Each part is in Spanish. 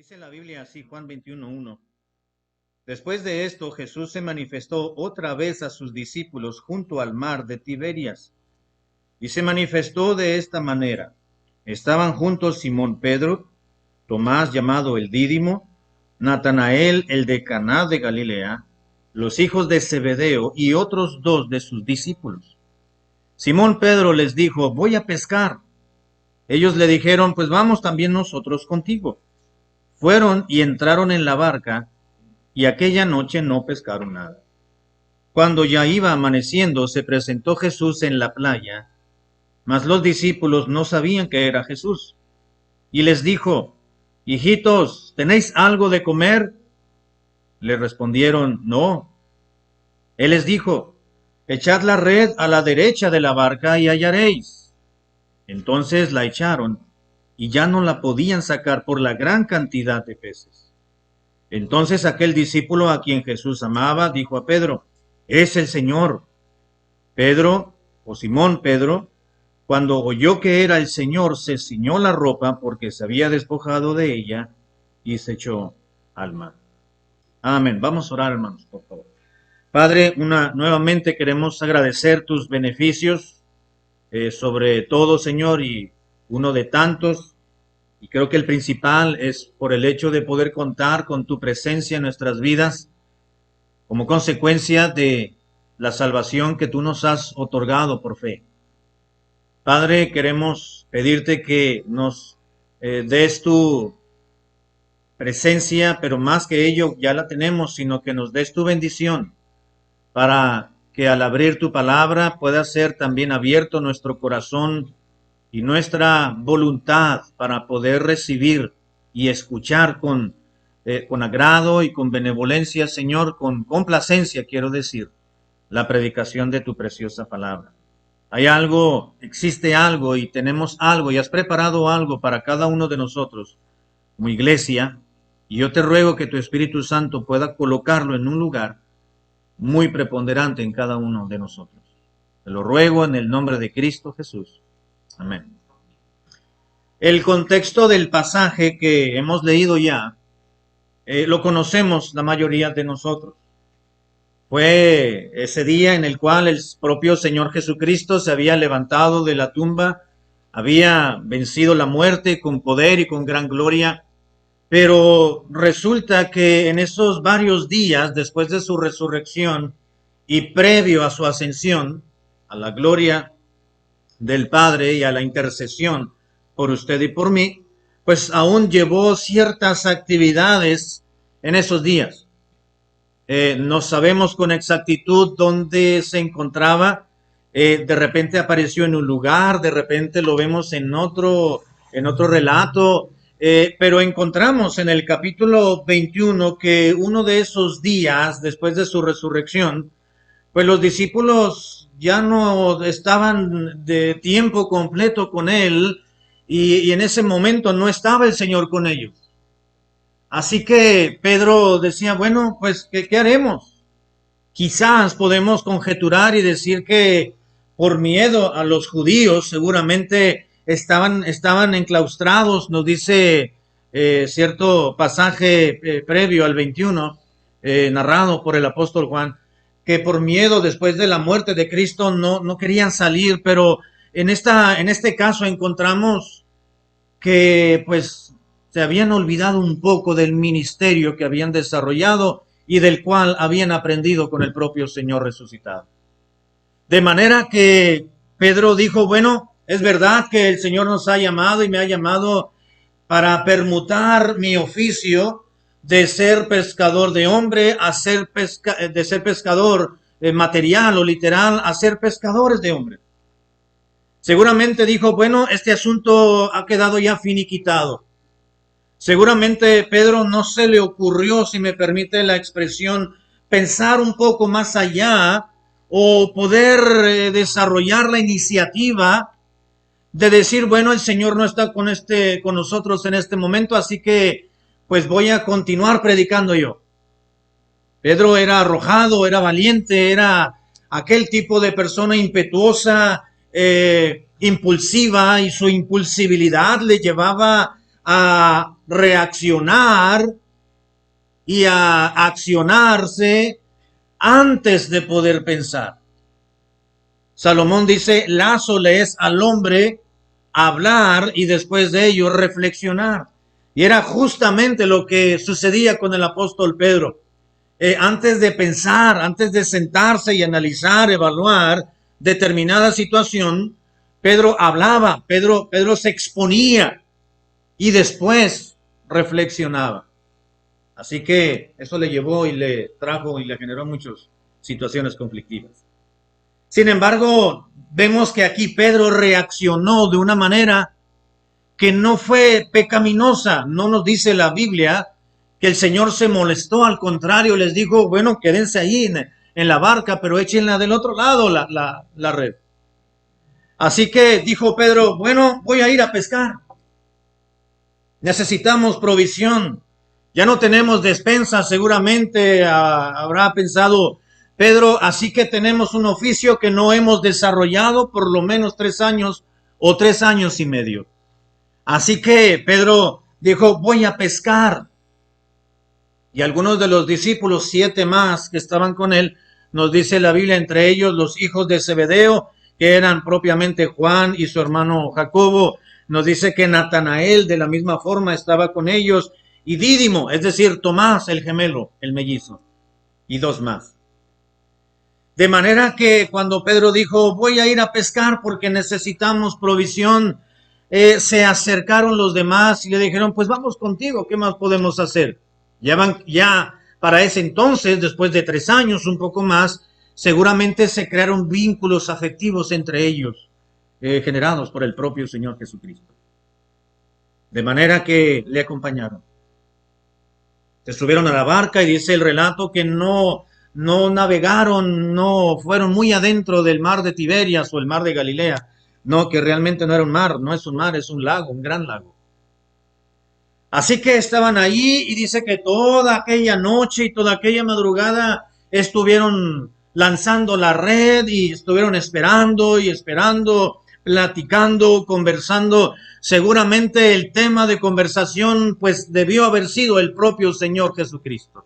Dice la Biblia así, Juan 21:1. Después de esto, Jesús se manifestó otra vez a sus discípulos junto al mar de Tiberias. Y se manifestó de esta manera. Estaban juntos Simón Pedro, Tomás llamado el Dídimo, Natanael el de Caná de Galilea, los hijos de Zebedeo y otros dos de sus discípulos. Simón Pedro les dijo: voy a pescar. Ellos le dijeron: pues vamos también nosotros contigo. Fueron y entraron en la barca, y aquella noche no pescaron nada. Cuando ya iba amaneciendo, se presentó Jesús en la playa, mas los discípulos no sabían que era Jesús. Y les dijo: hijitos, ¿tenéis algo de comer? Le respondieron: no. Él les dijo: echad la red a la derecha de la barca y hallaréis. Entonces la echaron, y ya no la podían sacar por la gran cantidad de peces. Entonces aquel discípulo a quien Jesús amaba dijo a Pedro: es el Señor. Pedro, o Simón Pedro, cuando oyó que era el Señor, se ciñó la ropa porque se había despojado de ella y se echó al mar. Amén. Vamos a orar, hermanos, por favor. Padre, nuevamente queremos agradecer tus beneficios sobre todo, Señor, y uno de tantos. Y creo que el principal es por el hecho de poder contar con tu presencia en nuestras vidas como consecuencia de la salvación que tú nos has otorgado por fe. Padre, queremos pedirte que nos des tu presencia, pero más que ello ya la tenemos, sino que nos des tu bendición para que al abrir tu palabra pueda ser también abierto nuestro corazón y nuestra voluntad para poder recibir y escuchar con agrado y con benevolencia, Señor, con complacencia, quiero decir, la predicación de tu preciosa palabra. Hay algo, existe algo y tenemos algo y has preparado algo para cada uno de nosotros como iglesia, y yo te ruego que tu Espíritu Santo pueda colocarlo en un lugar muy preponderante en cada uno de nosotros. Te lo ruego en el nombre de Cristo Jesús. Amén. El contexto del pasaje que hemos leído ya, lo conocemos la mayoría de nosotros. Fue ese día en el cual el propio Señor Jesucristo se había levantado de la tumba, había vencido la muerte con poder y con gran gloria, pero resulta que en esos varios días después de su resurrección y previo a su ascensión a la gloria del Padre y a la intercesión por usted y por mí, pues aún llevó ciertas actividades en esos días. No sabemos con exactitud dónde se encontraba. De repente apareció en un lugar, de repente lo vemos en otro relato, pero encontramos en el capítulo 21 que uno de esos días, después de su resurrección, pues los discípulos ya no estaban de tiempo completo con él y en ese momento no estaba el Señor con ellos. Así que Pedro decía: bueno, pues ¿qué haremos? Quizás podemos conjeturar y decir que por miedo a los judíos seguramente estaban enclaustrados. Nos dice cierto pasaje previo al 21, narrado por el apóstol Juan, que por miedo después de la muerte de Cristo no querían salir, pero en este caso encontramos que pues se habían olvidado un poco del ministerio que habían desarrollado y del cual habían aprendido con el propio Señor resucitado. De manera que Pedro dijo: bueno, es verdad que el Señor nos ha llamado y me ha llamado para permutar mi oficio de ser pescador de hombre de ser pescador material o literal a ser pescadores de hombre. Seguramente dijo: bueno, este asunto ha quedado ya finiquitado. Seguramente Pedro no se le ocurrió, si me permite la expresión, pensar un poco más allá o poder desarrollar la iniciativa de decir: bueno, el Señor no está con nosotros en este momento, así que pues voy a continuar predicando yo. Pedro era arrojado, era valiente, era aquel tipo de persona impetuosa, impulsiva, y su impulsividad le llevaba a reaccionar y a accionarse antes de poder pensar. Salomón dice, lazo le es al hombre hablar y después de ello reflexionar. Y era justamente lo que sucedía con el apóstol Pedro. Antes de pensar, antes de sentarse y analizar, evaluar determinada situación, Pedro hablaba, Pedro se exponía y después reflexionaba. Así que eso le llevó y le trajo y le generó muchas situaciones conflictivas. Sin embargo, vemos que aquí Pedro reaccionó de una manera que no fue pecaminosa. No nos dice la Biblia que el Señor se molestó, al contrario, les dijo, bueno, quédense ahí en la barca, pero échenla del otro lado la red. Así que dijo Pedro, bueno, voy a ir a pescar. Necesitamos provisión. Ya no tenemos despensa, seguramente habrá pensado Pedro, así que tenemos un oficio que no hemos desarrollado por lo menos 3 años o 3 años y medio. Así que Pedro dijo, voy a pescar. Y algunos de los discípulos, 7 más que estaban con él, nos dice la Biblia, entre ellos los hijos de Zebedeo, que eran propiamente Juan y su hermano Jacobo. Nos dice que Natanael de la misma forma estaba con ellos, y Dídimo, es decir, Tomás el gemelo, el mellizo, y 2 más. De manera que cuando Pedro dijo, voy a ir a pescar porque necesitamos provisión, se acercaron los demás y le dijeron, pues vamos contigo, ¿qué más podemos hacer? Ya para ese entonces, después de 3 años, un poco más, seguramente se crearon vínculos afectivos entre ellos, generados por el propio Señor Jesucristo. De manera que le acompañaron. Se subieron a la barca y dice el relato que no navegaron, no fueron muy adentro del mar de Tiberias o el mar de Galilea. No, que realmente no era un mar, no es un mar, es un lago, un gran lago. Así que estaban ahí y dice que toda aquella noche y toda aquella madrugada estuvieron lanzando la red y estuvieron esperando, platicando, conversando. Seguramente el tema de conversación pues debió haber sido el propio Señor Jesucristo.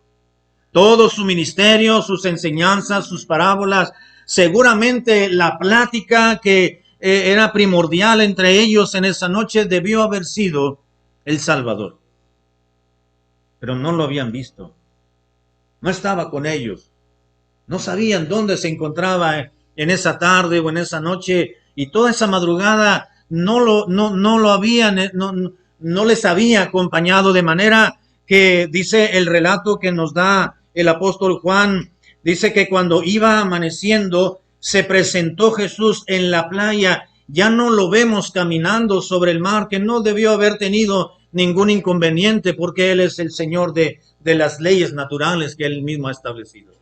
Todo su ministerio, sus enseñanzas, sus parábolas, seguramente la plática que era primordial entre ellos en esa noche debió haber sido el Salvador. Pero no lo habían visto. No estaba con ellos. No sabían dónde se encontraba en esa tarde o en esa noche, y toda esa madrugada no les había acompañado, de manera que dice el relato que nos da el apóstol Juan, dice que cuando iba amaneciendo se presentó Jesús en la playa. Ya no lo vemos caminando sobre el mar, que no debió haber tenido ningún inconveniente porque Él es el Señor de las leyes naturales que Él mismo ha establecido.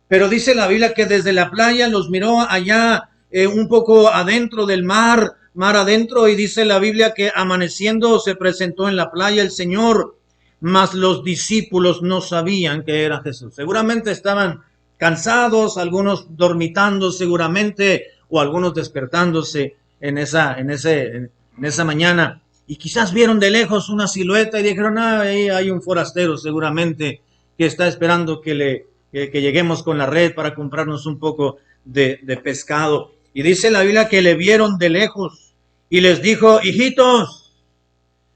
Pero dice la Biblia que desde la playa los miró allá un poco adentro del mar adentro, y dice la Biblia que amaneciendo se presentó en la playa el Señor, mas los discípulos no sabían que era Jesús. Seguramente estaban cansados, algunos dormitando seguramente, o algunos despertándose en esa mañana, y quizás vieron de lejos una silueta y dijeron, ahí hay un forastero seguramente que está esperando que lleguemos con la red para comprarnos un poco de pescado. Y dice la Biblia que le vieron de lejos y les dijo, hijitos,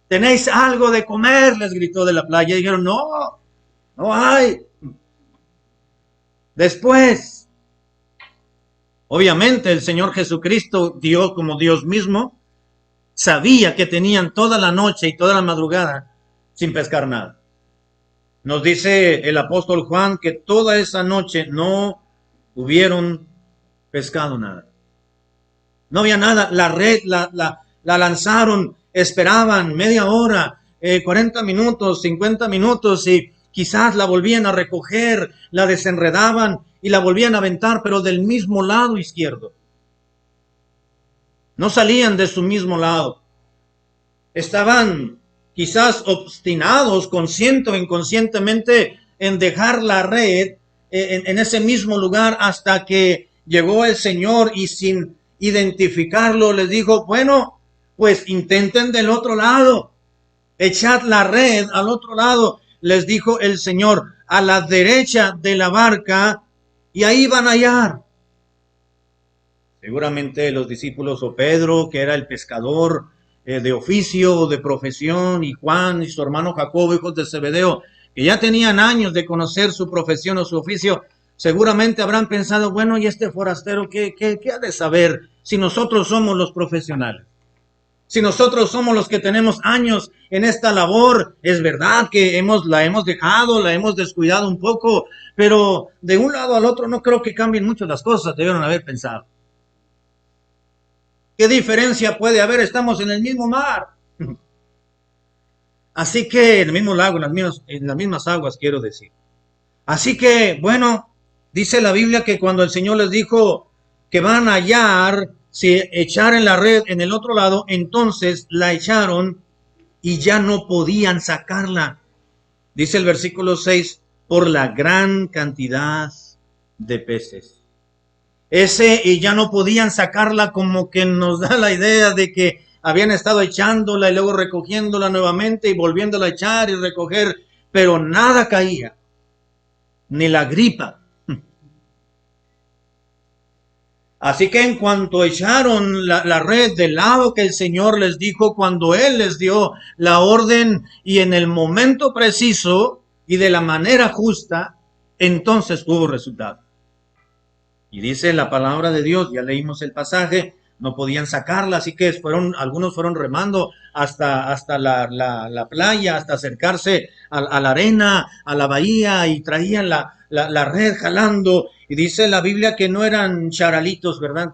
¿tenéis algo de comer? Les gritó de la playa. Y dijeron, no hay. Después, obviamente el Señor Jesucristo, Dios como Dios mismo, sabía que tenían toda la noche y toda la madrugada sin pescar nada. Nos dice el apóstol Juan que toda esa noche no hubieron pescado nada. No había nada. La red la lanzaron, esperaban media hora, 40 minutos, 50 minutos, y quizás la volvían a recoger, la desenredaban y la volvían a aventar, pero del mismo lado izquierdo. No salían de su mismo lado. Estaban quizás obstinados, consciente o inconscientemente, en dejar la red en ese mismo lugar hasta que llegó el Señor, y sin identificarlo les dijo, bueno, Pues intenten del otro lado, echad la red al otro lado, les dijo el Señor, a la derecha de la barca, y ahí van a hallar. Seguramente los discípulos o Pedro, que era el pescador de oficio o de profesión, y Juan y su hermano Jacobo, hijos de Zebedeo, que ya tenían años de conocer su profesión o su oficio, seguramente habrán pensado, bueno, ¿y este forastero qué ha de saber si nosotros somos los profesionales? Si nosotros somos los que tenemos años en esta labor, es verdad que la hemos dejado, la hemos descuidado un poco, pero de un lado al otro no creo que cambien mucho las cosas, debieron haber pensado. ¿Qué diferencia puede haber? Estamos en el mismo mar. Así que, en el mismo lago, en las mismas aguas, quiero decir. Así que, bueno, dice la Biblia que cuando el Señor les dijo que van a hallar, si echaren la red en el otro lado, entonces la echaron y ya no podían sacarla. Dice el versículo 6, por la gran cantidad de peces. Y ya no podían sacarla, como que nos da la idea de que habían estado echándola y luego recogiéndola nuevamente y volviéndola a echar y recoger, pero nada caía, ni la gripa. Así que en cuanto echaron la red del lado que el Señor les dijo, cuando Él les dio la orden y en el momento preciso y de la manera justa, entonces hubo resultado. Y dice la palabra de Dios, ya leímos el pasaje, no podían sacarla, así que algunos fueron remando hasta la playa, hasta acercarse a la arena, a la bahía, y traían la red jalando. Y dice la Biblia que no eran charalitos, ¿verdad?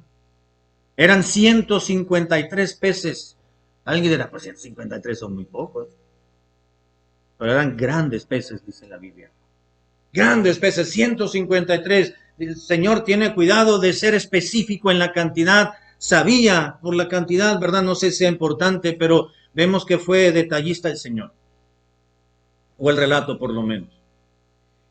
Eran 153 peces. Alguien dirá, pues 153 son muy pocos. Pero eran grandes peces, dice la Biblia. Grandes peces, 153. El Señor tiene cuidado de ser específico en la cantidad. Sabía por la cantidad, ¿verdad? No sé si sea importante, pero vemos que fue detallista el Señor. O el relato, por lo menos.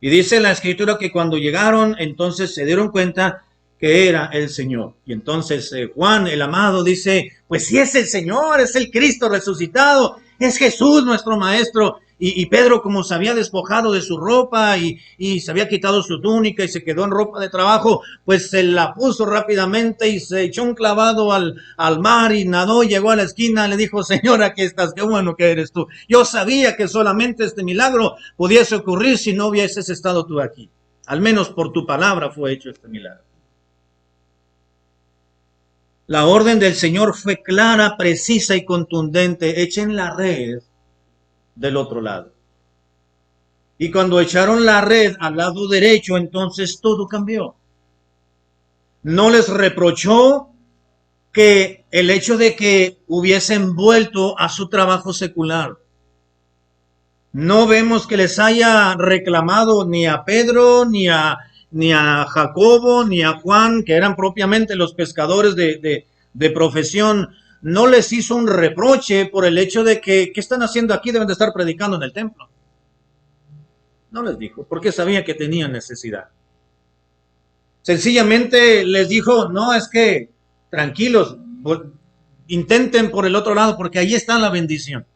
Y dice la Escritura que cuando llegaron, entonces se dieron cuenta que era el Señor. Y entonces Juan, el amado, dice, pues si es el Señor, es el Cristo resucitado, es Jesús nuestro Maestro. Y Pedro, como se había despojado de su ropa y se había quitado su túnica y se quedó en ropa de trabajo, pues se la puso rápidamente y se echó un clavado al mar y nadó, llegó a la esquina, le dijo, Señor, aquí estás, qué bueno que eres tú. Yo sabía que solamente este milagro pudiese ocurrir si no hubieses estado tú aquí. Al menos por tu palabra fue hecho este milagro. La orden del Señor fue clara, precisa y contundente. Echen la red del otro lado. Y cuando echaron la red al lado derecho, entonces todo cambió. No les reprochó que el hecho de que hubiesen vuelto a su trabajo secular. No vemos que les haya reclamado ni a Pedro, ni a Jacobo, ni a Juan, que eran propiamente los pescadores de profesión. No les hizo un reproche por el hecho de que, ¿qué están haciendo aquí? Deben de estar predicando en el templo. No les dijo, porque sabía que tenían necesidad. Sencillamente les dijo, no, es que tranquilos, intenten por el otro lado, porque ahí está la bendición.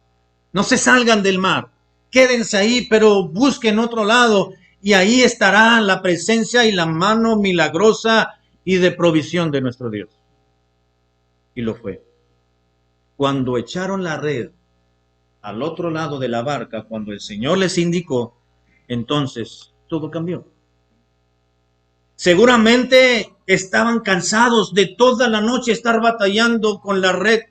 No se salgan del mar, quédense ahí, pero busquen otro lado, y ahí estará la presencia y la mano milagrosa y de provisión de nuestro Dios. Y lo fue. Cuando echaron la red al otro lado de la barca, cuando el Señor les indicó, entonces todo cambió. Seguramente estaban cansados de toda la noche estar batallando con la red,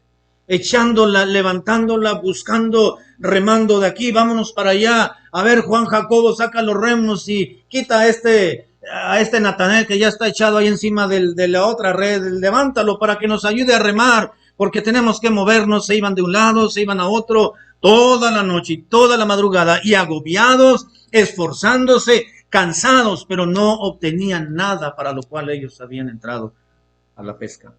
echándola, levantándola, buscando, remando de aquí, vámonos para allá. A ver, Juan Jacobo, saca los remos y quita a este Natanael que ya está echado ahí encima de la otra red, levántalo para que nos ayude a remar, porque tenemos que movernos. Se iban de un lado, se iban a otro, toda la noche y toda la madrugada, y agobiados, esforzándose, cansados, pero no obtenían nada para lo cual ellos habían entrado a la pesca.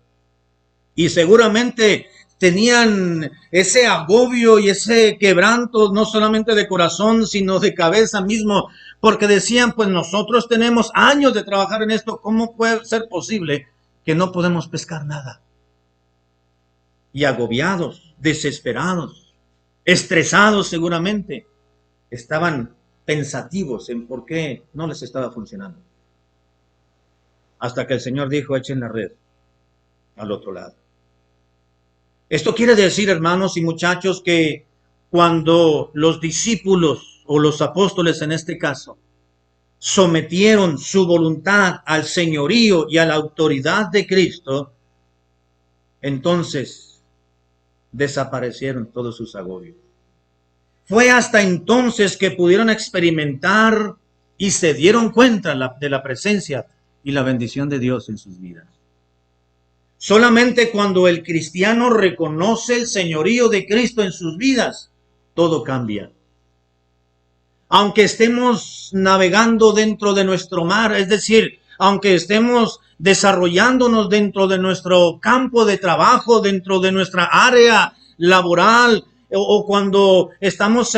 Y seguramente tenían ese agobio y ese quebranto, no solamente de corazón, sino de cabeza mismo, porque decían, pues nosotros tenemos años de trabajar en esto, ¿cómo puede ser posible que no podemos pescar nada? y agobiados, desesperados, estresados seguramente. Estaban pensativos en por qué no les estaba funcionando. Hasta que el Señor dijo, echen la red al otro lado. Esto quiere decir, hermanos y muchachos, que cuando los discípulos o los apóstoles en este caso sometieron su voluntad al señorío y a la autoridad de Cristo, entonces desaparecieron todos sus agobios. Fue hasta entonces que pudieron experimentar y se dieron cuenta de la presencia y la bendición de Dios en sus vidas. Solamente cuando el cristiano reconoce el señorío de Cristo en sus vidas, todo cambia. Aunque estemos navegando dentro de nuestro mar, es decir, aunque estemos desarrollándonos dentro de nuestro campo de trabajo, dentro de nuestra área laboral, o cuando estamos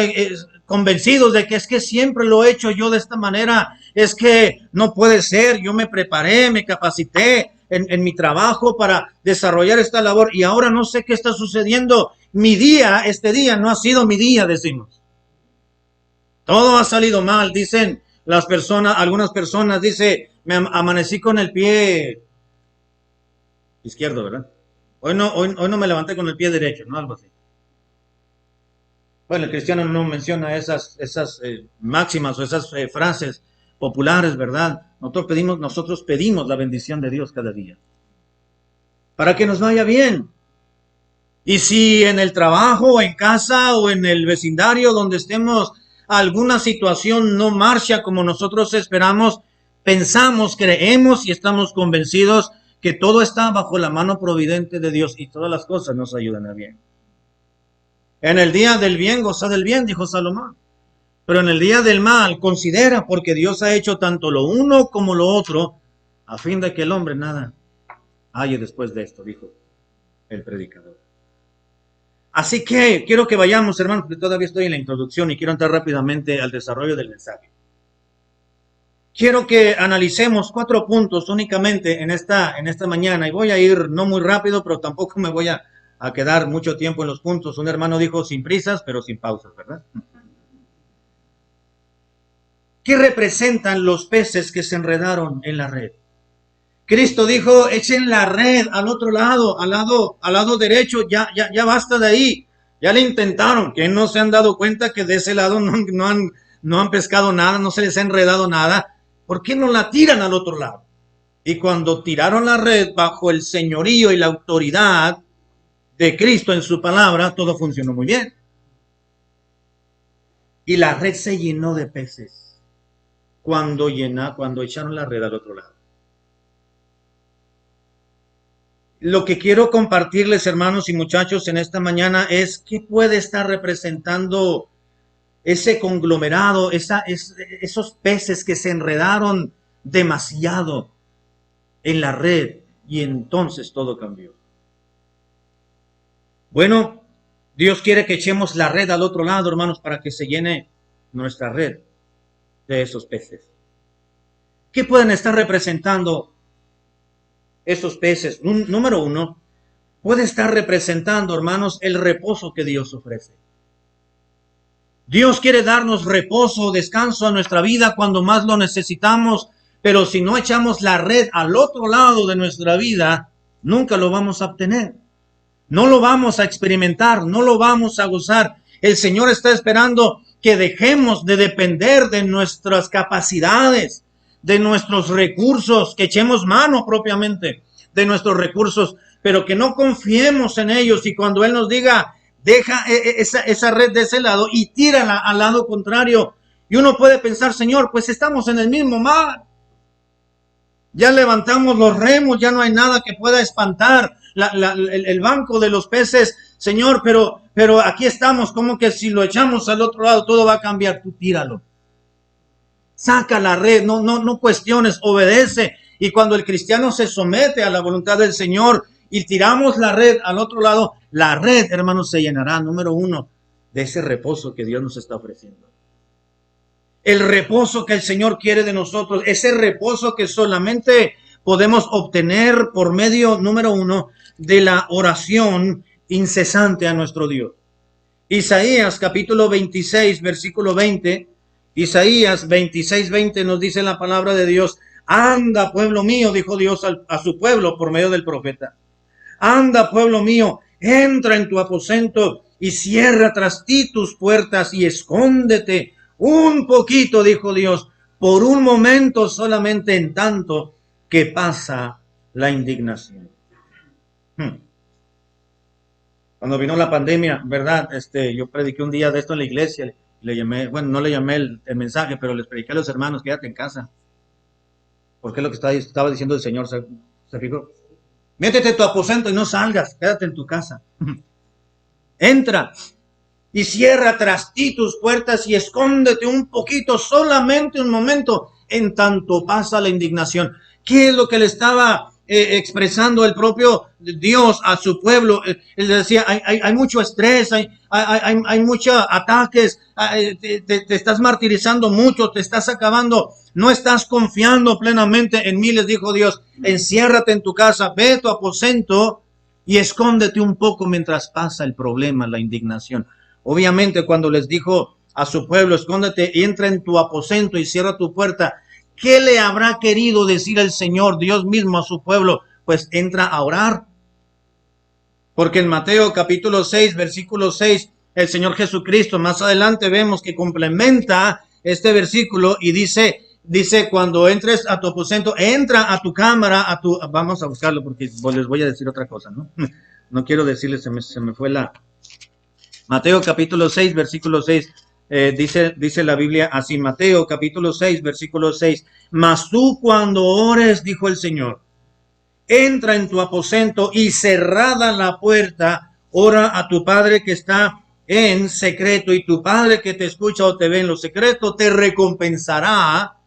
convencidos de que es que siempre lo he hecho yo de esta manera, es que no puede ser, yo me preparé, me capacité en mi trabajo para desarrollar esta labor y ahora no sé qué está sucediendo. Este día no ha sido mi día, decimos. Todo ha salido mal, dicen las personas, algunas personas, dice, me amanecí con el pie izquierdo, ¿verdad? Hoy no me levanté con el pie derecho, ¿no? Algo así. Bueno, el cristiano no menciona esas máximas o esas frases populares, ¿verdad? Nosotros pedimos la bendición de Dios cada día. Para que nos vaya bien. Y si en el trabajo, o en casa, o en el vecindario donde estemos, alguna situación no marcha como nosotros esperamos, pensamos, creemos y estamos convencidos que todo está bajo la mano providente de Dios y todas las cosas nos ayudan a bien. En el día del bien, goza del bien, dijo Salomón. Pero en el día del mal, considera, porque Dios ha hecho tanto lo uno como lo otro, a fin de que el hombre nada halle después de esto, dijo el predicador. Así que quiero que vayamos, hermanos, porque todavía estoy en la introducción y quiero entrar rápidamente al desarrollo del mensaje. Quiero que analicemos 4 puntos únicamente en esta mañana y voy a ir no muy rápido, pero tampoco me voy a quedar mucho tiempo en los puntos. Un hermano dijo sin prisas, pero sin pausas, ¿verdad? ¿Qué representan los peces que se enredaron en la red? Cristo dijo, echen la red al otro lado, al lado derecho, ya basta de ahí. Ya le intentaron, que no se han dado cuenta que de ese lado no han pescado nada, no se les ha enredado nada. ¿Por qué no la tiran al otro lado? Y cuando tiraron la red bajo el señorío y la autoridad de Cristo en su palabra, todo funcionó muy bien. Y la red se llenó de peces cuando echaron la red al otro lado. Lo que quiero compartirles, hermanos y muchachos, en esta mañana es qué puede estar representando ese conglomerado, esos peces que se enredaron demasiado en la red y entonces todo cambió. Bueno, Dios quiere que echemos la red al otro lado, hermanos, para que se llene nuestra red de esos peces. ¿Qué pueden estar representando esos peces? Número 1, puede estar representando, hermanos, el reposo que Dios ofrece. Dios quiere darnos reposo, descanso a nuestra vida cuando más lo necesitamos, pero si no echamos la red al otro lado de nuestra vida, nunca lo vamos a obtener. No lo vamos a experimentar, no lo vamos a gozar. El Señor está esperando que dejemos de depender de nuestras capacidades, de nuestros recursos, que echemos mano propiamente de nuestros recursos, pero que no confiemos en ellos y cuando Él nos diga, deja esa red de ese lado y tírala al lado contrario. Y uno puede pensar, Señor, pues estamos en el mismo mar. Ya levantamos los remos, ya no hay nada que pueda espantar el banco de los peces, Señor, pero aquí estamos, como que si lo echamos al otro lado todo va a cambiar. Tú tíralo. Saca la red, no cuestiones, obedece. Y cuando el cristiano se somete a la voluntad del Señor y tiramos la red al otro lado, la red, hermanos, se llenará, número 1, de ese reposo que Dios nos está ofreciendo. El reposo que el Señor quiere de nosotros, ese reposo que solamente podemos obtener por medio, número 1, de la oración incesante a nuestro Dios. Isaías capítulo 26, versículo 20. Isaías 26, 20 nos dice la palabra de Dios. Anda, pueblo mío, dijo Dios a su pueblo por medio del profeta. Anda, pueblo mío, entra en tu aposento y cierra tras ti tus puertas y escóndete un poquito, dijo Dios, por un momento solamente, en tanto que pasa la indignación. Cuando vino la pandemia, ¿verdad? Yo prediqué un día de esto en la iglesia, le llamé, bueno, no le llamé el mensaje, pero les prediqué a los hermanos, quédate en casa. Porque es lo que estaba diciendo el Señor, ¿se fijó? Métete en tu aposento y no salgas, quédate en tu casa. Entra y cierra tras ti tus puertas y escóndete un poquito, solamente un momento, en tanto pasa la indignación. ¿Qué es lo que le estaba expresando el propio Dios a su pueblo? Él decía, hay mucho estrés, hay muchos ataques, te estás martirizando mucho, te estás acabando, no estás confiando plenamente en mí, les dijo Dios. Enciérrate en tu casa, ve a tu aposento y escóndete un poco mientras pasa el problema, la indignación. Obviamente, cuando les dijo a su pueblo, escóndete y entra en tu aposento y cierra tu puerta, ¿qué le habrá querido decir el Señor, Dios mismo, a su pueblo? Pues entra a orar. Porque en Mateo capítulo 6, versículo 6, el Señor Jesucristo, más adelante vemos que complementa este versículo y dice, cuando entres a tu aposento, entra a tu cámara, vamos a buscarlo porque les voy a decir otra cosa, ¿no? No quiero decirles, se me fue la... Mateo capítulo 6, versículo 6, dice la Biblia así, Mateo capítulo 6, versículo 6, mas tú cuando ores, dijo el Señor, entra en tu aposento y cerrada la puerta, ora a tu Padre que está en secreto, y tu Padre que te escucha o te ve en lo secreto, te recompensará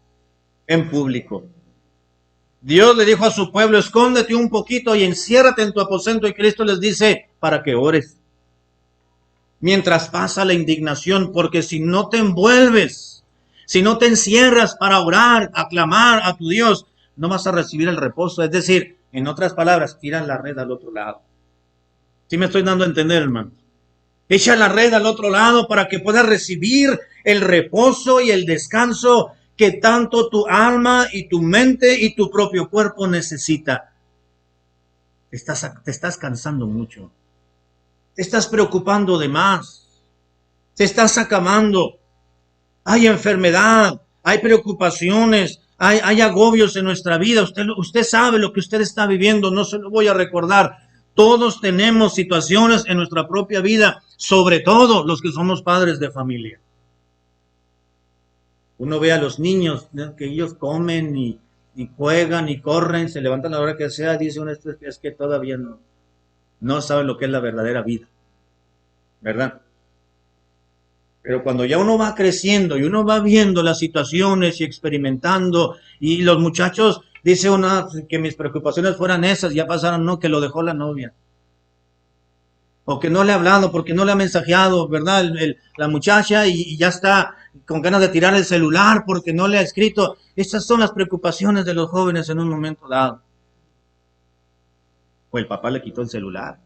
en público. Dios le dijo a su pueblo, escóndete un poquito y enciérrate en tu aposento, y Cristo les dice, para que ores mientras pasa la indignación, porque si no te envuelves, si no te encierras para orar, aclamar a tu Dios, no vas a recibir el reposo. Es decir, en otras palabras, tira la red al otro lado. ¿Sí me estoy dando a entender, hermano? Echa la red al otro lado para que puedas recibir el reposo y el descanso que tanto tu alma y tu mente y tu propio cuerpo necesita. Te estás cansando mucho. Te estás preocupando de más. Te estás acabando. Hay enfermedad, hay preocupaciones, hay agobios en nuestra vida. Usted sabe lo que usted está viviendo, no se lo voy a recordar. Todos tenemos situaciones en nuestra propia vida, sobre todo los que somos padres de familia. Uno ve a los niños, ¿no?, que ellos comen y juegan y corren, se levantan a la hora que sea, dice uno, es que todavía no saben lo que es la verdadera vida, ¿verdad? Pero cuando ya uno va creciendo y uno va viendo las situaciones y experimentando, y los muchachos, dice uno, que mis preocupaciones fueran esas, ya pasaron, no, que lo dejó la novia, o que no le ha hablado, porque no le ha mensajeado, ¿verdad? La muchacha y ya está con ganas de tirar el celular porque no le ha escrito. Estas son las preocupaciones de los jóvenes en un momento dado. O el papá le quitó el celular.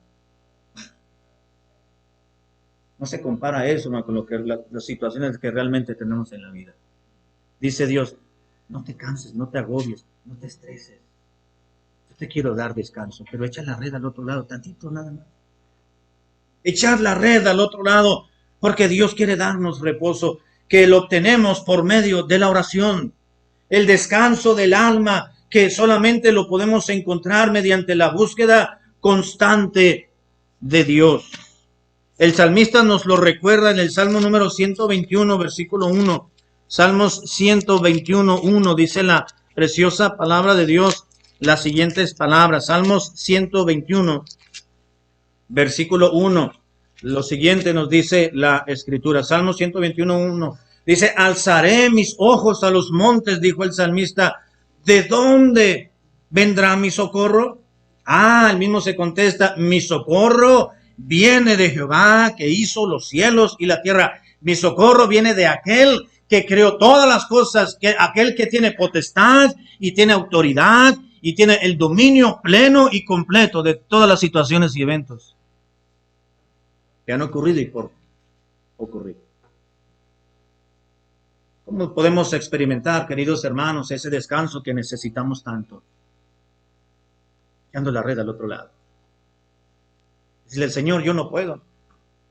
No se compara eso, ¿no?, con las situaciones que realmente tenemos en la vida. Dice Dios, no te canses, no te agobies, no te estreses. Yo te quiero dar descanso, pero echa la red al otro lado, tantito nada más. Echar la red al otro lado, porque Dios quiere darnos reposo, que lo obtenemos por medio de la oración. El descanso del alma, que solamente lo podemos encontrar mediante la búsqueda constante de Dios. El salmista nos lo recuerda en el Salmo número 121, versículo 1. Salmos 121, 1, dice la preciosa palabra de Dios las siguientes palabras. Salmos 121, versículo 1. Lo siguiente nos dice la Escritura. Salmos 121, 1. Dice, alzaré mis ojos a los montes, dijo el salmista. ¿De dónde vendrá mi socorro? Él mismo se contesta, mi socorro viene de Jehová, que hizo los cielos y la tierra. Mi socorro viene de aquel que creó todas las cosas, aquel que tiene potestad y tiene autoridad y tiene el dominio pleno y completo de todas las situaciones y eventos. que han ocurrido y por ocurrir. ¿Cómo podemos experimentar, queridos hermanos, ese descanso que necesitamos tanto? Echando la red al otro lado. Decirle al Señor, yo no puedo.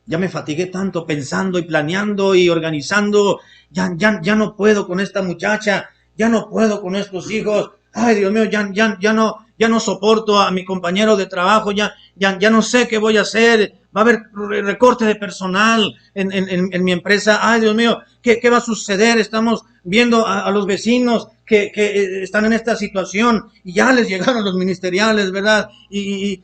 Ya me fatigué tanto pensando y planeando y organizando. Ya no puedo con esta muchacha. Ya no puedo con estos hijos. Ay, Dios mío, ya no soporto a mi compañero de trabajo. Ya no sé qué voy a hacer. Va a haber recorte de personal en mi empresa. Ay, Dios mío, ¿qué va a suceder? Estamos viendo a los vecinos que están en esta situación y ya les llegaron los ministeriales, ¿verdad? Y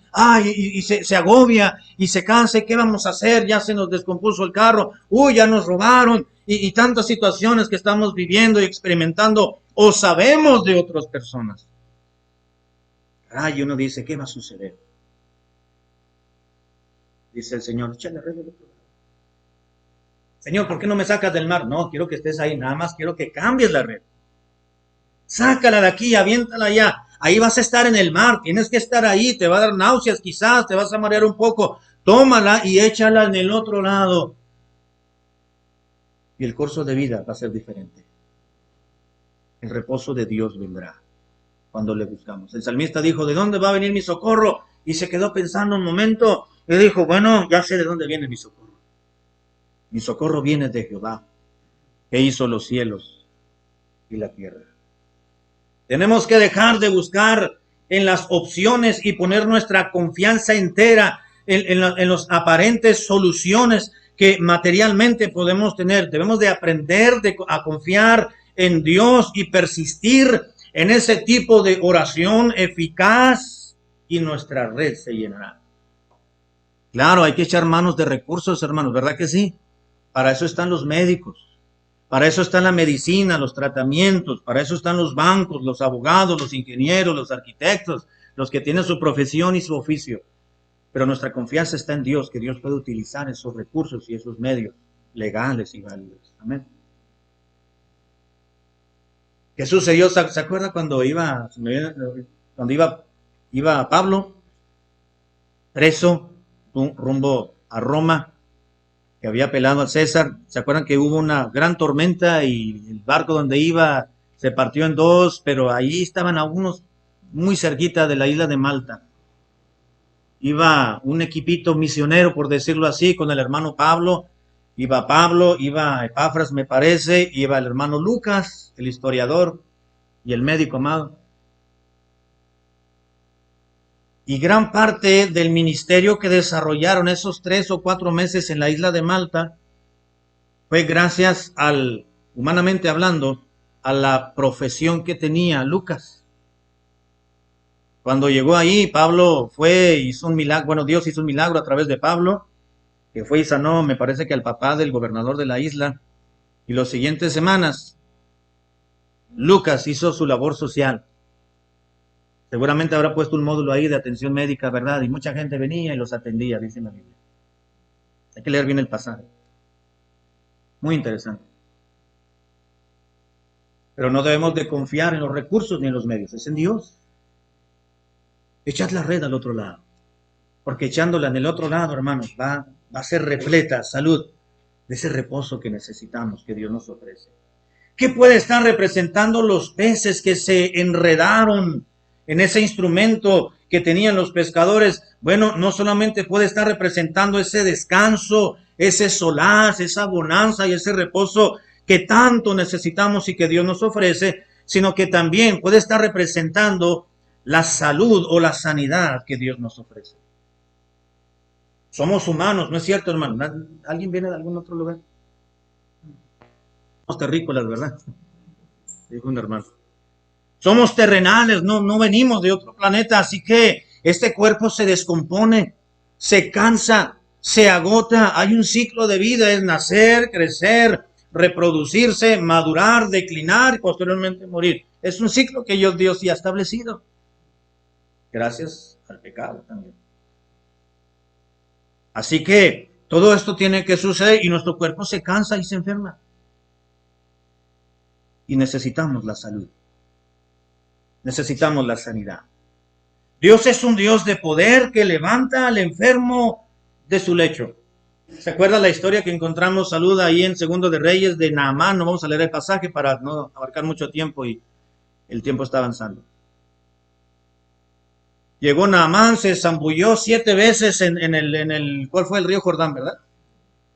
se agobia y se cansa. ¿Qué vamos a hacer? Ya se nos descompuso el carro. Uy, ya nos robaron. Y tantas situaciones que estamos viviendo y experimentando o sabemos de otras personas. Ay, uno dice, ¿qué va a suceder? Dice el Señor, échale red del otro lado. Señor, ¿por qué no me sacas del mar? No, quiero que estés ahí, nada más quiero que cambies la red. Sácala de aquí, aviéntala allá. Ahí vas a estar en el mar, tienes que estar ahí, te va a dar náuseas quizás, te vas a marear un poco. Tómala y échala en el otro lado. Y el curso de vida va a ser diferente. El reposo de Dios vendrá cuando le buscamos. El salmista dijo, ¿de dónde va a venir mi socorro? Y se quedó pensando un momento y dijo, bueno, ya sé de dónde viene mi socorro. Mi socorro viene de Jehová, que hizo los cielos y la tierra. Tenemos que dejar de buscar en las opciones y poner nuestra confianza entera en las aparentes soluciones que materialmente podemos tener. Debemos de aprender a confiar en Dios y persistir en ese tipo de oración eficaz y nuestra red se llenará. Claro, hay que echar manos de recursos, hermanos, ¿verdad que sí? Para eso están los médicos. Para eso está la medicina, los tratamientos, para eso están los bancos, los abogados, los ingenieros, los arquitectos, los que tienen su profesión y su oficio. Pero nuestra confianza está en Dios, que Dios puede utilizar esos recursos y esos medios legales y válidos. Amén. ¿Qué sucedió? ¿Se acuerda cuando iba Pablo preso rumbo a Roma? Que había apelado al César. ¿Se acuerdan que hubo una gran tormenta y el barco donde iba se partió en dos, pero ahí estaban algunos muy cerquita de la isla de Malta? Iba un equipito misionero, por decirlo así, con el hermano Pablo. Iba Epafras, me parece, iba el hermano Lucas, el historiador, y el médico amado. Y gran parte del ministerio que desarrollaron esos 3 o 4 meses en la isla de Malta fue gracias humanamente hablando, a la profesión que tenía Lucas. Cuando llegó ahí, Pablo hizo un milagro, bueno, Dios hizo un milagro a través de Pablo, que fue y sanó, me parece que al papá del gobernador de la isla. Y las siguientes semanas, Lucas hizo su labor social. Seguramente habrá puesto un módulo ahí de atención médica, ¿verdad? Y mucha gente venía y los atendía, dice la Biblia. Hay que leer bien el pasaje. Muy interesante. Pero no debemos de confiar en los recursos ni en los medios, es en Dios. Echad la red al otro lado. Porque echándola en el otro lado, hermanos, va a ser repleta, salud, de ese reposo que necesitamos, que Dios nos ofrece. ¿Qué puede estar representando los peces que se enredaron en ese instrumento que tenían los pescadores? Bueno, no solamente puede estar representando ese descanso, ese solaz, esa bonanza y ese reposo que tanto necesitamos y que Dios nos ofrece, sino que también puede estar representando la salud o la sanidad que Dios nos ofrece. Somos humanos, ¿no es cierto, hermano? ¿Alguien viene de algún otro lugar? Somos terrícolas, ¿verdad? Dijo un hermano. Somos terrenales, no venimos de otro planeta, así que este cuerpo se descompone, se cansa, se agota. Hay un ciclo de vida, es nacer, crecer, reproducirse, madurar, declinar y posteriormente morir. Es un ciclo que Dios ya ha establecido. Gracias al pecado también. Así que todo esto tiene que suceder y nuestro cuerpo se cansa y se enferma. Y necesitamos la salud. Necesitamos la sanidad. Dios es un Dios de poder que levanta al enfermo de su lecho. ¿Se acuerda la historia que encontramos, saluda ahí en Segundo de Reyes de Naamán? No vamos a leer el pasaje para no abarcar mucho tiempo y el tiempo está avanzando. Llegó Naamán, se zambulló 7 veces ¿cuál fue el río Jordán, verdad?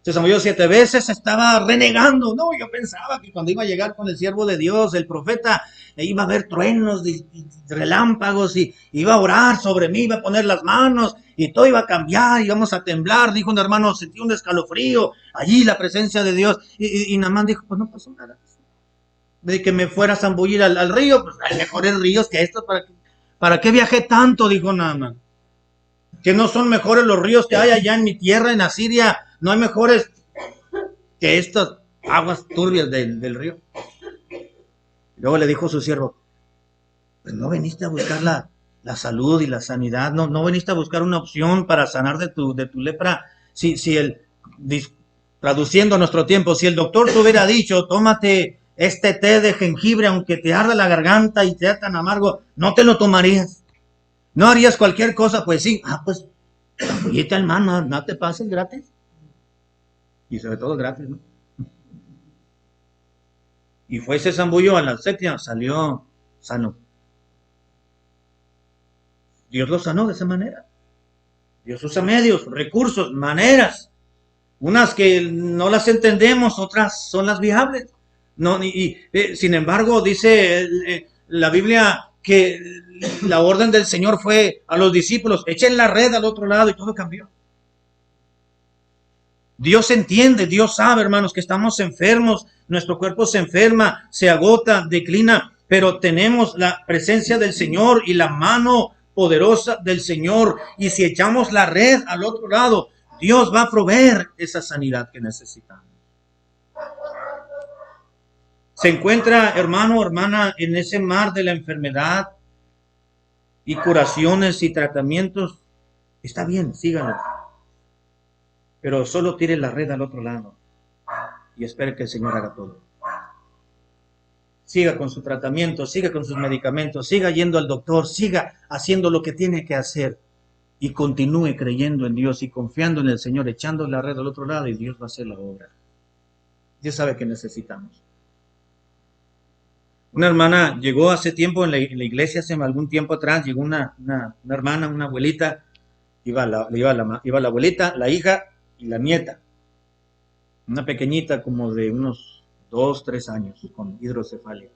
Se zambulló 7 veces, estaba renegando. No, yo pensaba que cuando iba a llegar con el siervo de Dios, el profeta, iba a haber truenos y relámpagos y iba a orar sobre mí, iba a poner las manos y todo iba a cambiar, íbamos a temblar. Dijo un hermano, sentí un escalofrío, allí la presencia de Dios. Y Naamán dijo, pues no pasó nada. De que me fuera a zambullir al río, pues hay mejores ríos que estos. ¿Para qué viajé tanto? Dijo Naamán. Que no son mejores los ríos que hay allá en mi tierra, en Asiria. No hay mejores que estas aguas turbias del río. Luego le dijo su siervo, pues no veniste a buscar la salud y la sanidad, no veniste a buscar una opción para sanar de tu lepra. Si traduciendo nuestro tiempo, si el doctor te hubiera dicho, tómate este té de jengibre, aunque te arda la garganta y te da tan amargo, no te lo tomarías. No harías cualquier cosa, pues sí. Pues, zambullite al mar, no te pases gratis. Y sobre todo gratis, ¿no? Y fue ese zambulló a la séptima, salió sano. Dios lo sanó de esa manera. Dios usa medios, recursos, maneras. Unas que no las entendemos, otras son las viables. No, sin embargo, dice la Biblia que la orden del Señor fue a los discípulos, echen la red al otro lado y todo cambió. Dios entiende, Dios sabe, hermanos, que estamos enfermos, nuestro cuerpo se enferma, se agota, declina, pero tenemos la presencia del Señor y la mano poderosa del Señor. Y si echamos la red al otro lado, Dios va a proveer esa sanidad que necesitamos. Se encuentra, hermano, hermana, en ese mar de la enfermedad y curaciones y tratamientos. Está bien, síganlo. Pero solo tire la red al otro lado y espere que el Señor haga todo. Siga con su tratamiento, siga con sus medicamentos, siga yendo al doctor, siga haciendo lo que tiene que hacer y continúe creyendo en Dios y confiando en el Señor, echando la red al otro lado y Dios va a hacer la obra. Dios sabe que necesitamos. Una hermana llegó hace tiempo en la iglesia, hace algún tiempo atrás, llegó una hermana, una abuelita, iba la abuelita, la hija y la nieta. Una pequeñita como de unos 2, 3 años, con hidrocefalia.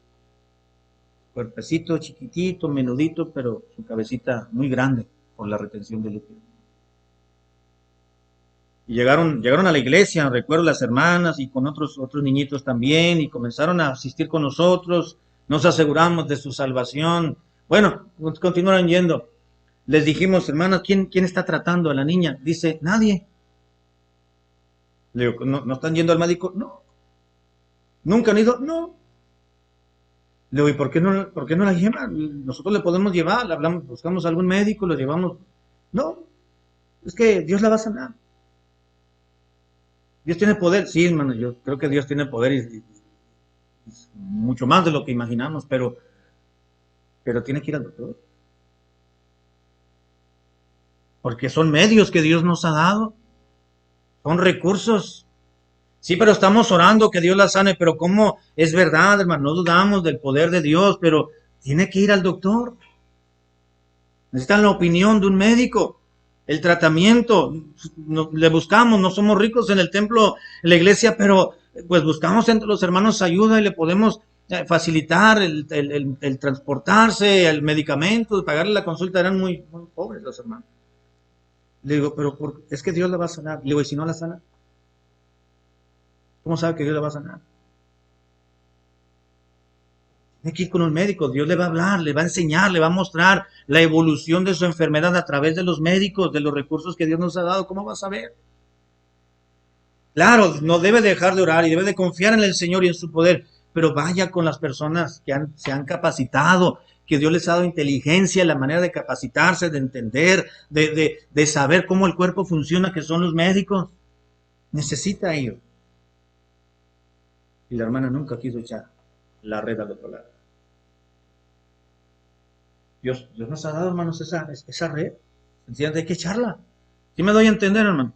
Cuerpecito chiquitito, menudito, pero su cabecita muy grande por la retención de líquido. Y llegaron a la iglesia, recuerdo las hermanas y con otros niñitos también, y comenzaron a asistir con nosotros, nos aseguramos de su salvación. Bueno, continuaron yendo. Les dijimos, hermanas, ¿quién está tratando a la niña? Dice, nadie. Le digo, ¿no están yendo al médico? No. ¿Nunca han ido? No. Le digo, ¿y por qué no la llevan? Nosotros le podemos llevar, hablamos, buscamos algún médico, lo llevamos. No, es que Dios la va a sanar. Dios tiene poder, sí, hermano, yo creo que Dios tiene poder y mucho más de lo que imaginamos, pero tiene que ir al doctor. Porque son medios que Dios nos ha dado, son recursos. Sí, pero estamos orando que Dios la sane, pero ¿cómo? Es verdad, hermano, no dudamos del poder de Dios, pero tiene que ir al doctor. Necesitan la opinión de un médico, el tratamiento, le buscamos, no somos ricos en el templo, en la iglesia, pero pues buscamos entre los hermanos ayuda y le podemos facilitar el transportarse, el medicamento, pagarle la consulta, eran muy pobres los hermanos. Le digo, pero es que Dios la va a sanar. Le digo, ¿y si no la sana? ¿Cómo sabe que Dios la va a sanar? Tiene que ir con un médico, Dios le va a hablar, le va a enseñar, le va a mostrar la evolución de su enfermedad a través de los médicos, de los recursos que Dios nos ha dado. ¿Cómo va a saber? Claro, no debe dejar de orar y debe de confiar en el Señor y en su poder, pero vaya con las personas que se han capacitado, que Dios les ha dado inteligencia, la manera de capacitarse, de entender, de saber cómo el cuerpo funciona, que son los médicos. Necesita ello. Y la hermana nunca quiso echar la red al otro lado. Dios nos ha dado, hermanos, esa red. Sencillamente hay que echarla. ¿Sí me doy a entender, hermano?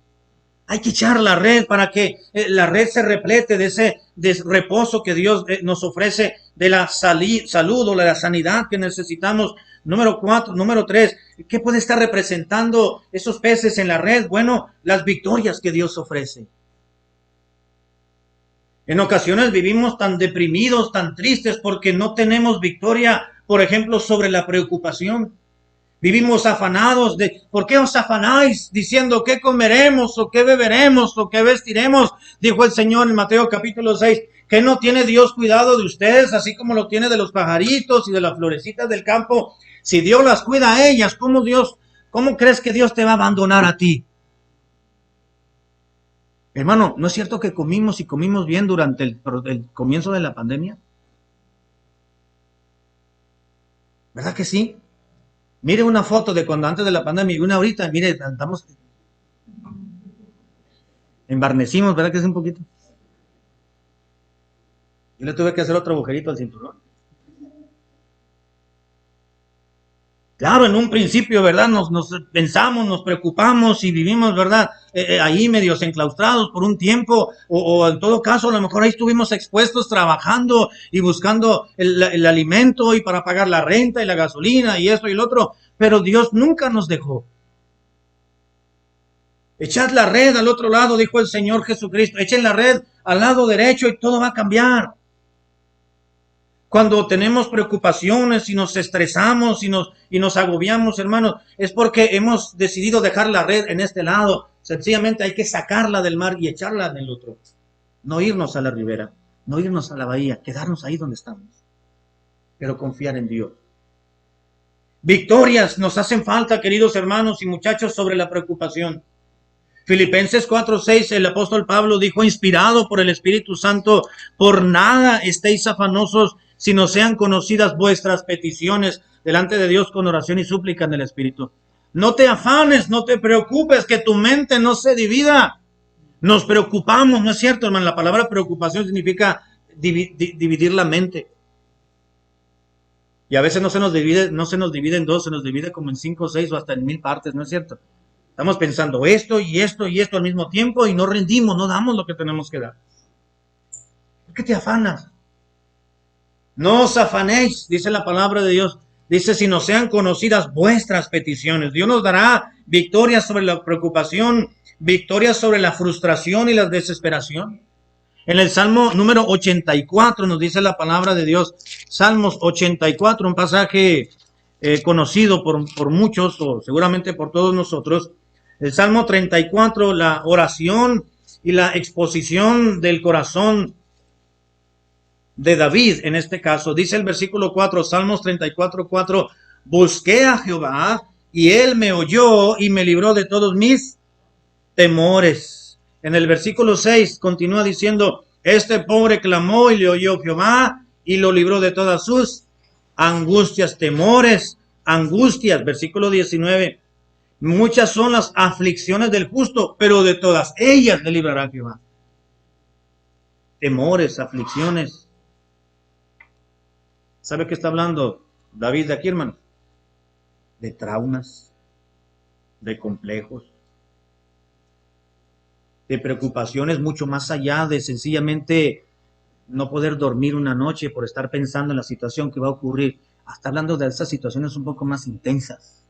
Hay que echar la red para que la red se replete de ese reposo que Dios nos ofrece, de la salud o de la sanidad que necesitamos. Número 3, ¿qué puede estar representando esos peces en la red? Bueno, las victorias que Dios ofrece. En ocasiones vivimos tan deprimidos, tan tristes, porque no tenemos victoria, por ejemplo, sobre la preocupación. Vivimos afanados de, ¿por qué os afanáis? Diciendo, ¿qué comeremos? ¿O qué beberemos? ¿O qué vestiremos? Dijo el Señor en Mateo capítulo 6, ¿que no tiene Dios cuidado de ustedes, así como lo tiene de los pajaritos y de las florecitas del campo? Si Dios las cuida a ellas, ¿cómo crees que Dios te va a abandonar a ti? Hermano, ¿no es cierto que comimos y comimos bien durante el comienzo de la pandemia? ¿Verdad que sí? Mire una foto de cuando antes de la pandemia y una ahorita, mire, estamos embarnecimos, ¿verdad que es un poquito? Yo le tuve que hacer otro agujerito al cinturón. Claro, en un principio, ¿verdad? Nos pensamos, nos preocupamos y vivimos, ¿verdad? Ahí medios enclaustrados por un tiempo, o en todo caso, a lo mejor ahí estuvimos expuestos trabajando y buscando el alimento y para pagar la renta y la gasolina y esto y lo otro, pero Dios nunca nos dejó. Echad la red al otro lado, dijo el Señor Jesucristo. Echen la red al lado derecho y todo va a cambiar. Cuando tenemos preocupaciones y nos estresamos y nos agobiamos, hermanos, es porque hemos decidido dejar la red en este lado. Sencillamente hay que sacarla del mar y echarla en el otro. No irnos a la ribera, no irnos a la bahía, quedarnos ahí donde estamos. Pero confiar en Dios. Victorias nos hacen falta, queridos hermanos y muchachos, sobre la preocupación. Filipenses 4:6, el apóstol Pablo dijo, inspirado por el Espíritu Santo, por nada estéis afanosos, sino sean conocidas vuestras peticiones delante de Dios con oración y súplica en el Espíritu. No te afanes, no te preocupes, que tu mente no se divida. Nos preocupamos, ¿no es cierto, hermano? La palabra preocupación significa dividir la mente. Y a veces no se nos divide en dos, se nos divide como en 5, 6 o hasta en 1000 partes, ¿no es cierto? Estamos pensando esto y esto y esto al mismo tiempo y no rendimos, no damos lo que tenemos que dar. ¿Por qué te afanas? No os afanéis, dice la palabra de Dios. Dice, si no sean conocidas vuestras peticiones. Dios nos dará victorias sobre la preocupación, victorias sobre la frustración y la desesperación. En el Salmo número 84 nos dice la palabra de Dios. Salmos 84, un pasaje conocido por muchos o seguramente por todos nosotros. El Salmo 34, la oración y la exposición del corazón de David, en este caso, dice el versículo 4, Salmos 34, 4, busqué a Jehová y él me oyó y me libró de todos mis temores. En el versículo 6 continúa diciendo, este pobre clamó y le oyó Jehová y lo libró de todas sus angustias, temores, angustias. Versículo 19, muchas son las aflicciones del justo, pero de todas ellas le librará Jehová. Temores, aflicciones. ¿Sabe qué está hablando David de aquí, hermano? De traumas, de complejos, de preocupaciones mucho más allá de sencillamente no poder dormir una noche por estar pensando en la situación que va a ocurrir. Está hablando de esas situaciones un poco más intensas.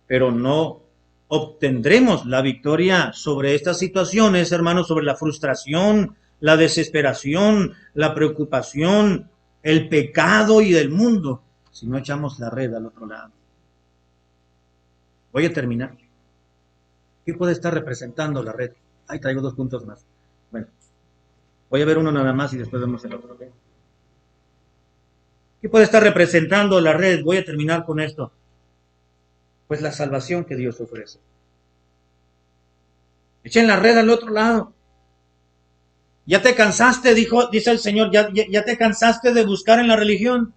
Pero no obtendremos la victoria sobre estas situaciones, hermanos, sobre la frustración, la desesperación, la preocupación, el pecado y del mundo, si no echamos la red al otro lado. Voy a terminar. ¿Qué puede estar representando la red? Ahí traigo 2 puntos más. Bueno, voy a ver uno nada más y después vemos el otro. ¿Okay? ¿Qué puede estar representando la red? Voy a terminar con esto. Pues la salvación que Dios ofrece. Echen la red al otro lado. Ya te cansaste, dice el Señor, ya te cansaste de buscar en la religión.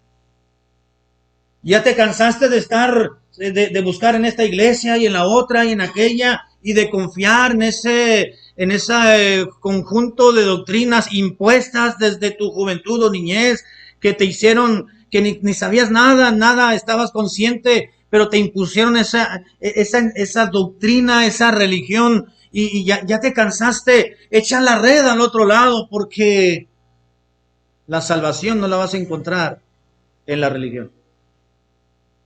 Ya te cansaste de estar, de buscar en esta iglesia y en la otra y en aquella y de confiar en ese conjunto de doctrinas impuestas desde tu juventud o niñez que te hicieron que ni sabías nada, estabas consciente pero te impusieron esa doctrina, esa religión, y ya te cansaste. Echa la red al otro lado, porque la salvación no la vas a encontrar en la religión.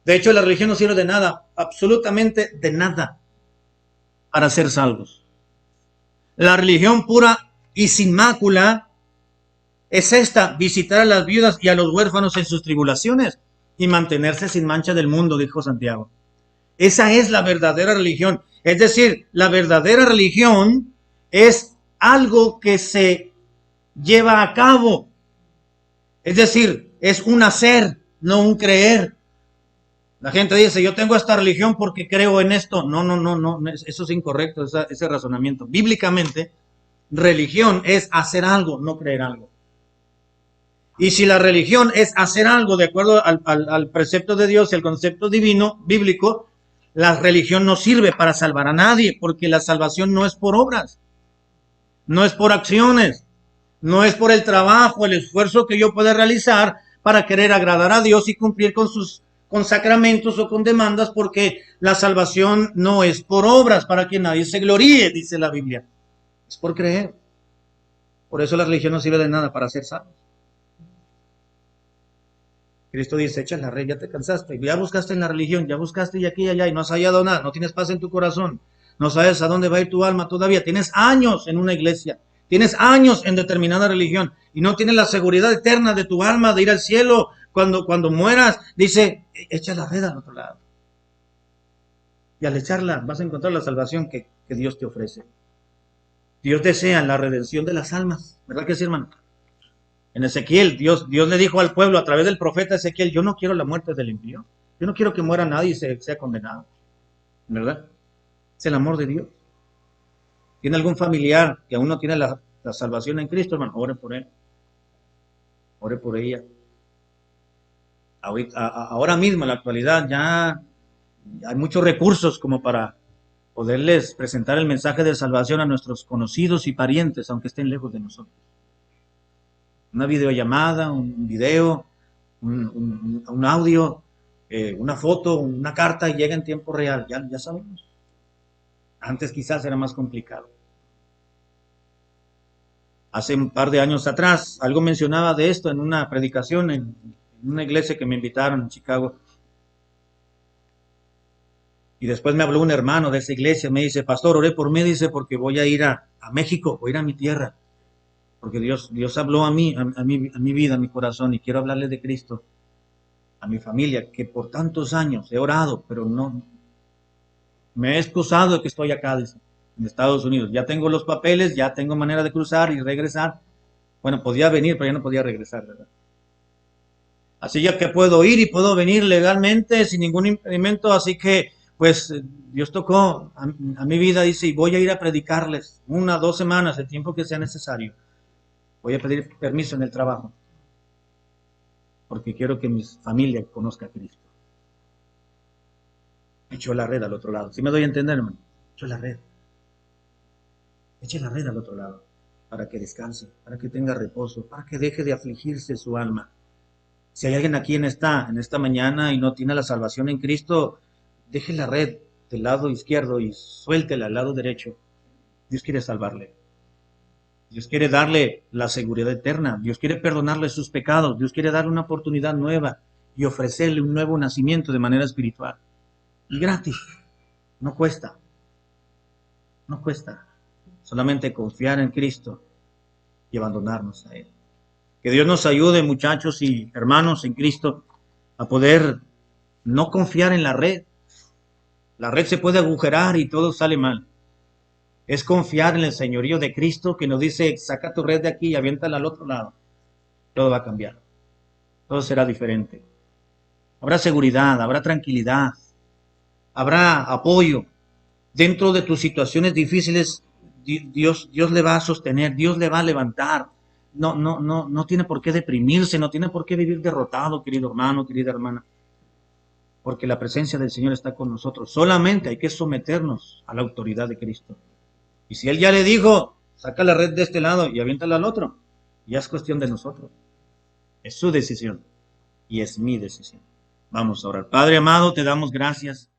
De hecho, la religión no sirve de nada, absolutamente de nada, para ser salvos. La religión pura y sin mácula es esta: visitar a las viudas y a los huérfanos en sus tribulaciones y mantenerse sin mancha del mundo, dijo Santiago. Esa es la verdadera religión. Es decir, la verdadera religión es algo que se lleva a cabo. Es decir, es un hacer, no un creer. La gente dice, yo tengo esta religión porque creo en esto. No, eso es incorrecto, ese razonamiento. Bíblicamente, religión es hacer algo, no creer algo. Y si la religión es hacer algo de acuerdo al precepto de Dios y al concepto divino, bíblico, la religión no sirve para salvar a nadie, porque la salvación no es por obras, no es por acciones, no es por el trabajo, el esfuerzo que yo pueda realizar para querer agradar a Dios y cumplir con sacramentos o con demandas, porque la salvación no es por obras para que nadie se gloríe, dice la Biblia. Es por creer. Por eso la religión no sirve de nada para ser salvos. Cristo dice, echa la red, ya te cansaste, ya buscaste en la religión, ya buscaste y aquí y allá y no has hallado nada, no tienes paz en tu corazón, no sabes a dónde va a ir tu alma todavía, tienes años en una iglesia, tienes años en determinada religión y no tienes la seguridad eterna de tu alma de ir al cielo cuando mueras. Dice, echa la red al otro lado. Y al echarla vas a encontrar la salvación que Dios te ofrece. Dios desea la redención de las almas, ¿verdad que sí, hermano? En Ezequiel, Dios le dijo al pueblo a través del profeta Ezequiel, yo no quiero la muerte del impío. Yo no quiero que muera nadie y sea condenado. ¿Verdad? Es el amor de Dios. ¿Tiene algún familiar que aún no tiene la salvación en Cristo, hermano? Ore por él. Ore por ella. Ahora mismo, en la actualidad, ya hay muchos recursos como para poderles presentar el mensaje de salvación a nuestros conocidos y parientes, aunque estén lejos de nosotros. Una videollamada, un video, un audio, una foto, una carta, y llega en tiempo real. Ya sabemos. Antes quizás era más complicado. Hace un par de años atrás, algo mencionaba de esto en una predicación en una iglesia que me invitaron en Chicago. Y después me habló un hermano de esa iglesia, me dice, pastor, oré por mí, dice, porque voy a ir a México, voy a ir a mi tierra. Porque Dios habló a mí, a mi vida, a mi corazón, y quiero hablarle de Cristo a mi familia, que por tantos años he orado, pero no me he excusado de que estoy acá, dice, en Estados Unidos. Ya tengo los papeles, ya tengo manera de cruzar y regresar. Bueno, podía venir, pero ya no podía regresar, ¿verdad? Así ya que puedo ir y puedo venir legalmente sin ningún impedimento, así que pues Dios tocó a mi vida, dice, y voy a ir a predicarles 1 o 2 semanas, el tiempo que sea necesario. Voy a pedir permiso en el trabajo, porque quiero que mi familia conozca a Cristo. Echó la red al otro lado. ¿Sí me doy a entender, hermano? Echó la red. Eche la red al otro lado, para que descanse, para que tenga reposo, para que deje de afligirse su alma. Si hay alguien aquí en esta mañana y no tiene la salvación en Cristo, deje la red del lado izquierdo y suéltela al lado derecho. Dios quiere salvarle. Dios quiere darle la seguridad eterna. Dios quiere perdonarle sus pecados. Dios quiere darle una oportunidad nueva y ofrecerle un nuevo nacimiento de manera espiritual. Y gratis. No cuesta. No cuesta. Solamente confiar en Cristo y abandonarnos a Él. Que Dios nos ayude, muchachos y hermanos en Cristo, a poder no confiar en la red. La red se puede agujerar y todo sale mal. Es confiar en el señorío de Cristo, que nos dice, saca tu red de aquí y aviéntala al otro lado. Todo va a cambiar. Todo será diferente. Habrá seguridad, habrá tranquilidad, habrá apoyo. Dentro de tus situaciones difíciles, Dios le va a sostener, Dios le va a levantar. No tiene por qué deprimirse, no tiene por qué vivir derrotado, querido hermano, querida hermana, porque la presencia del Señor está con nosotros. Solamente hay que someternos a la autoridad de Cristo. Y si Él ya le dijo, saca la red de este lado y aviéntala al otro, ya es cuestión de nosotros. Es su decisión y es mi decisión. Vamos a orar. Padre amado, te damos gracias